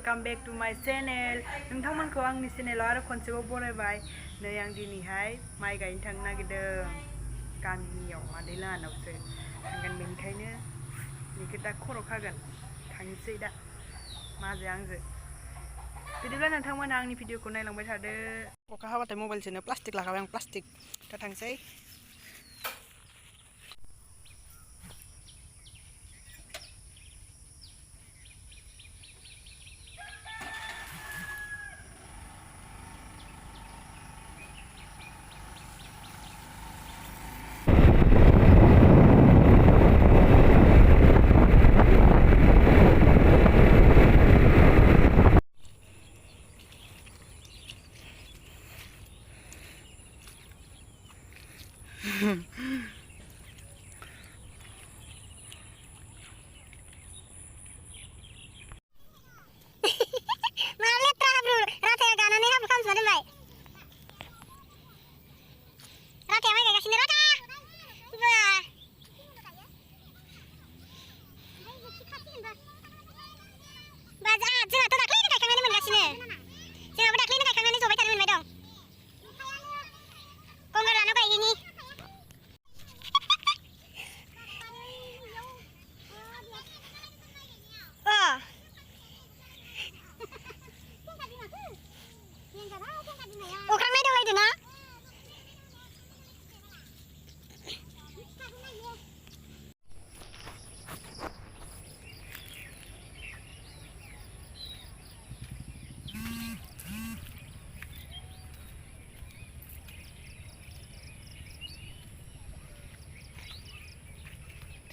Welcome back to माय channel नोंथांमोनखौ आंनि चेनेलाव आरो खनसेबाव बरायबाय नै आं दिनैहाय माइ गायनो थांनो नागिरदों गामियाव मादै लाहानावसो थांगोन बेनिखायनो बेखौ दा खर' खागोन थांनोसै दा माजों आंजों बिदिब्ला नोंथांमोना आंनि भिडिअखौ नायलांबाय थादो अखा हाबाथाय मबाइलजोंनो प्लास्टिक लाखाबाय आं प्लास्टिक दा थांसै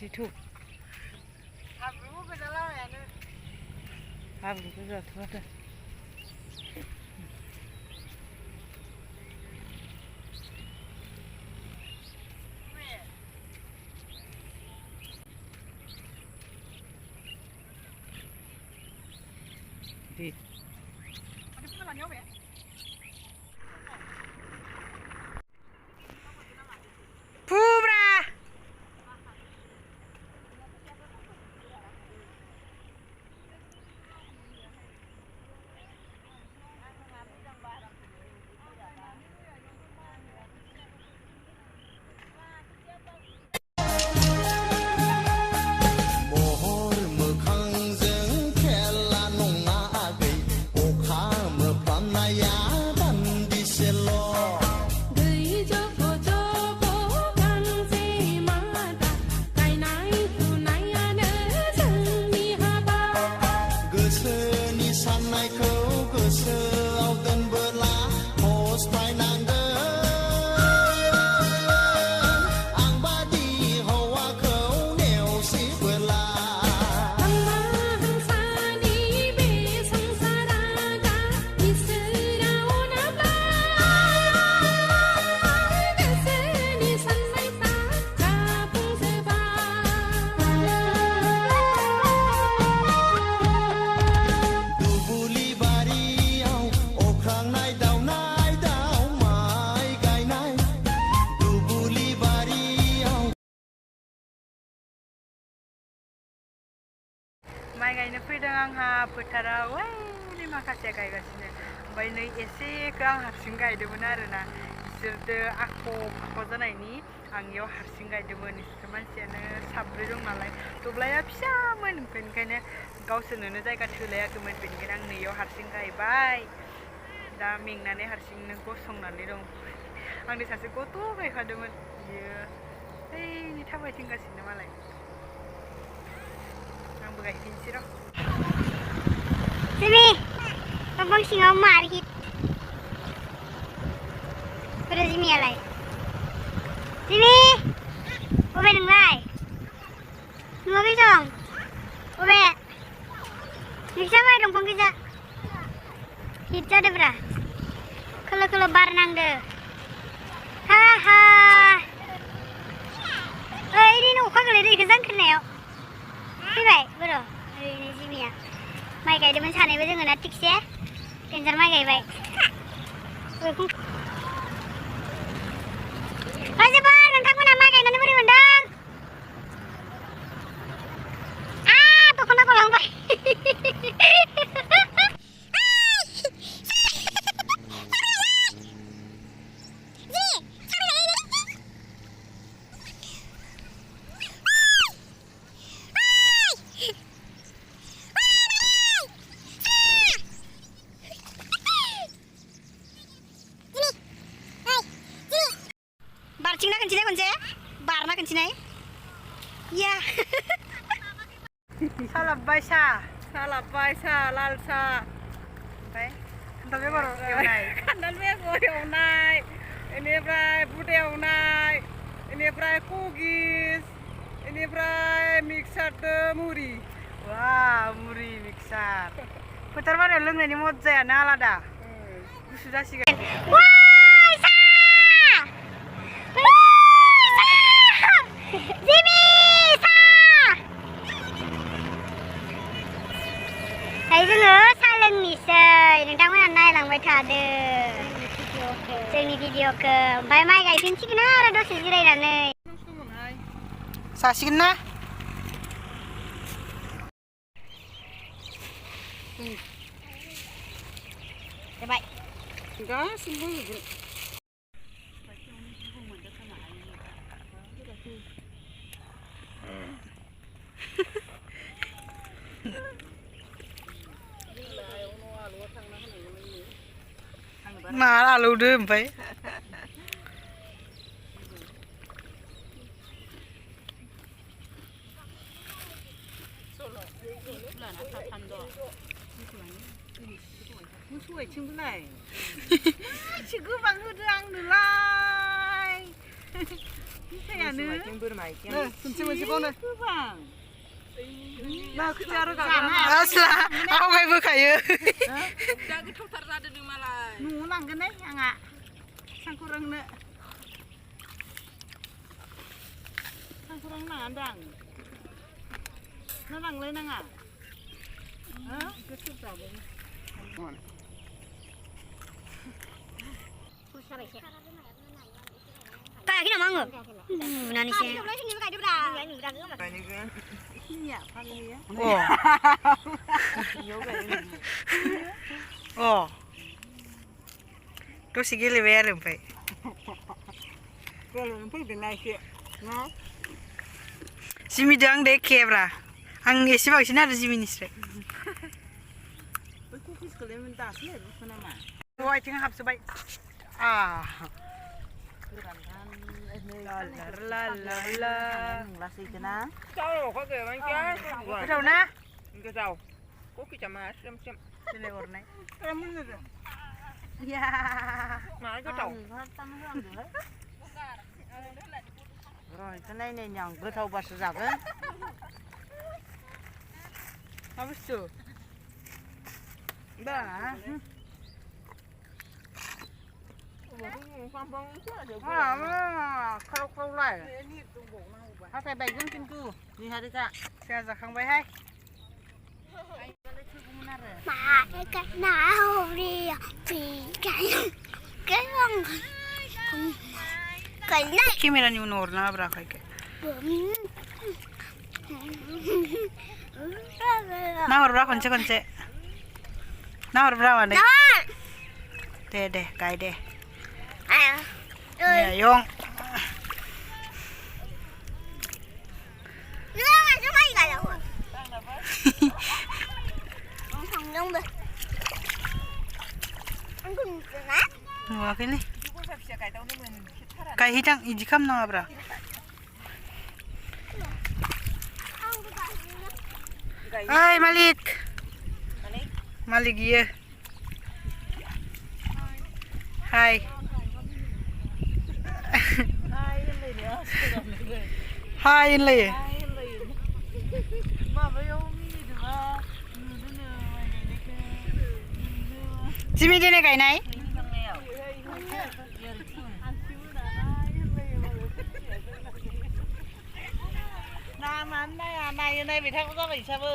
Itu habru kedalah ya nih habru kedalah tuh ada di ada pengalannya apa ya माइ गायनो फैदों आंहा फोथाराव ओइ माखासेया गायगासिनो ओमफ्राय नै एसेखौ आं हारसिं गायदोंमोन आरोना बिसोरदो आख' जानायनि आं इयाव हारसिं गायदोंमोन बिसोर मानसियानो साब्रै दं नालाय दब्लाया फिसामोन बेनिखायनो गावसोरनोनो जायगा थोलायाखैमोन बेनिखायनो आं नैयाव हारसिं गायबाय दा मेंनानै हारसिंनो गसंनानै दं आंनि सासे गथ' गायखादोंमोन बियो ओइनि थाबायथिंगासिनो मालाय Sini, tolong singa marhit. Pada sini alai. Sini, obe nengai. Ngopi dong, obe. Bisa mai dong pengkita. Kita ada berah. Kalau barnang deh. Haha. Ini nuka kelihatan kesan kenal. फैबाय बर' ओरैनो जिमिया माइ गायदोंमोन सानैबो जोङो ना थिगसे देन्जार माइ गायबाय जोबोर नोंथांमोना माइ गायनानै बोरै मोनदों दख'ना गलांबाय बिथिंना खनसेनाय खनसे बारना खनसेनाय या सालाबबाय सा लाल सा ओमफ्राय खान्थाल बेगर एवनाय बेनिफ्राय बुद एवनाय बेनिफ्राय कुकिस बेनिफ्राय मिक्सारदो मुरि मुरि मिक्सार फोथार बारियाव लोंनायनि मजायानो आलादा गुसु जासिगोन जोङो साहा लोंनोसै नोंथांमोना नायलांबाय थादो जोंनि भिडिअखौ ओमफ्राय माइ गायफिनसिगोन आरो दसे जिरायनानै जासिगोन ना जाबाय गासिबो होगोन मा आलौदो ओमफ्राय मोसौ आथिंबोलाय एसे गोबां होदो आंनोलाय फिथायानो बोरमा आथिं मोनसे मोनसेखौनो गोबां ना खोथिया रोगा आसला आवगायबोखायो दा गोथावथार जादों मालाय न'आव लांगोन आंहा सांखुरांनो सांखुरां नाङा दां ना लांलाय नाङा गोथाव जादों गायाखै नामा आङो नुनानैसो दसे गेलेबाय आरो ओमफ्राय जिमिदो आं दे एखेब्रा आं एसे बांसिन आरो जिमिनिस्राय आथिं हाबसोबाय गोथाव ना गोथाव कफि जामा स्रेम स्रेम दिनै हरनाय मा गोथाव र'इखौ नायनायनि आं गोथावबासो जागोन मा बुस्थु दा खावलाय हाथाय बायगोन खिन्थु निहारिका जोंहा जाखांबायहाय केमेरानि उनाव हरनाङाब्रा आखाइखौ नाहरब्रा खनसे नाहरब्रा मादै दे गाय दे यं नुवाखैलै गायहैदां इदि खालामनाङाब्रा ओइ मालिक इयो हाय हाय होनलायो जिमि दिनै गायनाय नामानो नाया नायबाय थागौ जाबाय इसाबो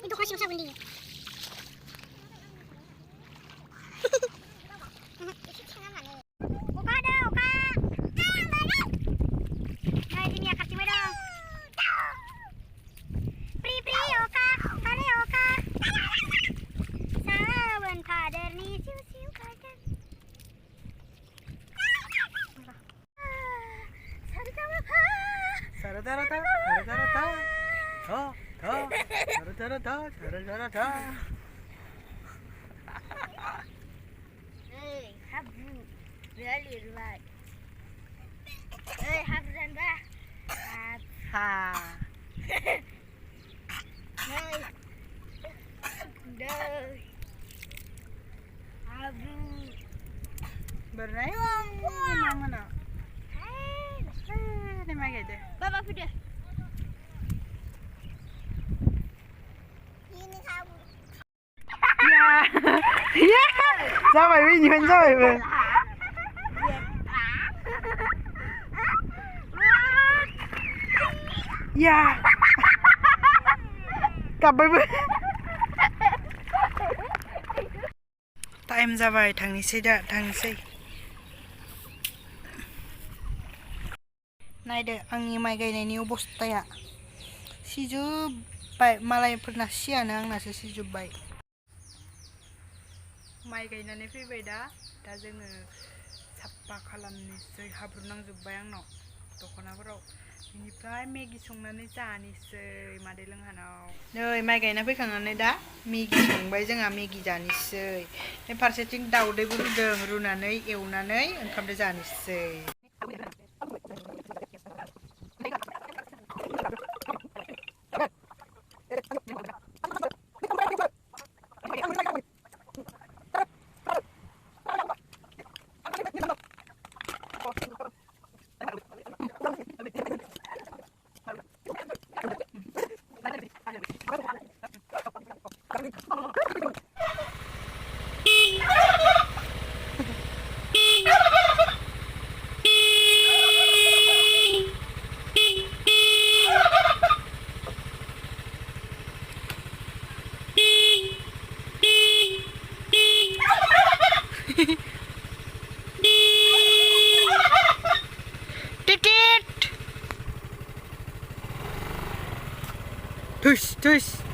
Itu kasih usah bendi. Oka ada, Oka. Nah, ini akar cime dong. Pri, Oka. Pane, Oka. Sawan pader nih, siu pader. Sarata-rata. Oh, sarata-rata. Hey, Habru. Really right. Hey, Habran bah. Ha. Hey. Doi. Habru. Bernai. Mana? Ini mana deh? Baba video. Ini kamu. Ya. Ya. Sampai Yun sampai. Ya. Kabeh. Time जाबाय थांनोसै दा थांनोसै नायदो आंनि माइ गायनायनि अबस्थाया सिजोब्बाय मालायफोरना सियानो आंनासो सिजोब्बाय माइ गायनानै फैबाय दा जोङो साफा खालामनोसै हाब्रु नांजोब्बाय आंनाव दख'नाफोराव बेनिफ्राय मेगि संनानै जानोसै मादै लोंहानाव नै माइ गायना फैखांनानै दा मेगि संबाय जोंहा मेगि जानोसै बे फारसेथिं दाउदैबो रुदों रुनानै एवनानै ओंखामजों जानोसै Tush, tush.